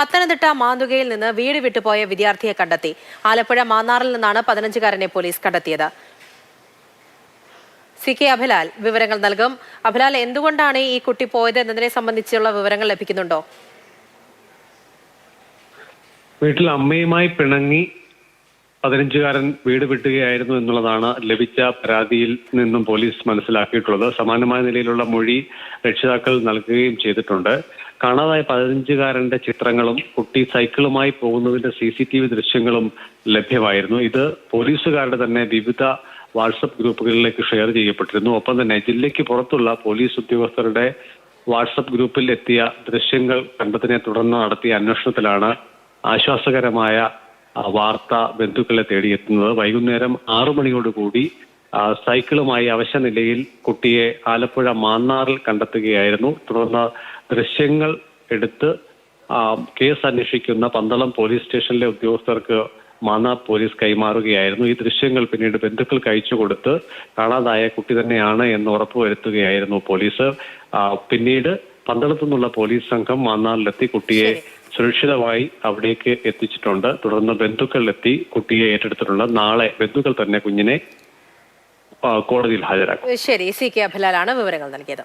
പത്തനംതിട്ട മാന്തുകയിൽ നിന്ന് വീട് വിട്ടുപോയ വിദ്യാർത്ഥിയെ കണ്ടെത്തി. ആലപ്പുഴ മാന്നാറിൽ നിന്നാണ് 15-കാരനെ പോലീസ് കണ്ടെത്തിയത്. CK അഭിലാൽ വിവരങ്ങൾ നൽകും. അഭിലാൽ, എന്തുകൊണ്ടാണ് ഈ കുട്ടി പോയത് എന്നതിനെ സംബന്ധിച്ചുള്ള വിവരങ്ങൾ ലഭിക്കുന്നുണ്ടോ? വീട്ടിൽ അമ്മയുമായി പിണങ്ങി 15-കാരൻ വീട് വിട്ടുകയായിരുന്നു എന്നുള്ളതാണ് ലഭിച്ച പരാതിയിൽ നിന്നും പോലീസ് മനസ്സിലാക്കിയിട്ടുള്ളത്. സമാനമായ നിലയിലുള്ള മൊഴി രക്ഷിതാക്കൾ നൽകുകയും ചെയ്തിട്ടുണ്ട്. കാണാതായ 15-കാരന്റെ ചിത്രങ്ങളും കുട്ടി സൈക്കിളുമായി പോകുന്നതിന്റെ CCTV ദൃശ്യങ്ങളും ലഭ്യമായിരുന്നു. ഇത് പോലീസുകാരുടെ തന്നെ വിവിധ വാട്സപ്പ് ഗ്രൂപ്പുകളിലേക്ക് ഷെയർ ചെയ്യപ്പെട്ടിരുന്നു. ഒപ്പം തന്നെ ജില്ലയ്ക്ക് പുറത്തുള്ള പോലീസ് ഉദ്യോഗസ്ഥരുടെ വാട്സപ്പ് ഗ്രൂപ്പിൽ എത്തിയ ദൃശ്യങ്ങൾ കണ്ടതിനെ തുടർന്ന് നടത്തിയ അന്വേഷണത്തിലാണ് ആശ്വാസകരമായ വാർത്ത ബന്ധുക്കളെ തേടിയെത്തുന്നത്. വൈകുന്നേരം 6 മണിയോടുകൂടി സൈക്കിളുമായി അവശ നിലയിൽ കുട്ടിയെ ആലപ്പുഴ മാന്നാറിൽ കണ്ടെത്തുകയായിരുന്നു. തുടർന്ന് ദൃശ്യങ്ങൾ എടുത്ത് കേസ് അന്വേഷിക്കുന്ന പന്തളം പോലീസ് സ്റ്റേഷനിലെ ഉദ്യോഗസ്ഥർക്ക് മാന്നാർ പോലീസ് കൈമാറുകയായിരുന്നു. ഈ ദൃശ്യങ്ങൾ പിന്നീട് ബന്ധുക്കൾക്ക് അയച്ചു കൊടുത്ത് കാണാതായ കുട്ടി തന്നെയാണ് എന്ന് ഉറപ്പുവരുത്തുകയായിരുന്നു പോലീസ്. പിന്നീട് പന്തളത്തു നിന്നുള്ള പോലീസ് സംഘം മാന്നാറിലെത്തി കുട്ടിയെ സുരക്ഷിതമായി അവിടേക്ക് എത്തിച്ചിട്ടുണ്ട്. തുടർന്ന് ബന്ധുക്കളിലെത്തി കുട്ടിയെ ഏറ്റെടുത്തിട്ടുണ്ട്. നാളെ ബന്ധുക്കൾ തന്നെ കുഞ്ഞിനെ കോടതിയിൽ ഹാജരാക്കും. ശരി, CK അഭിലാലാണ് വിവരങ്ങൾ നൽകിയത്.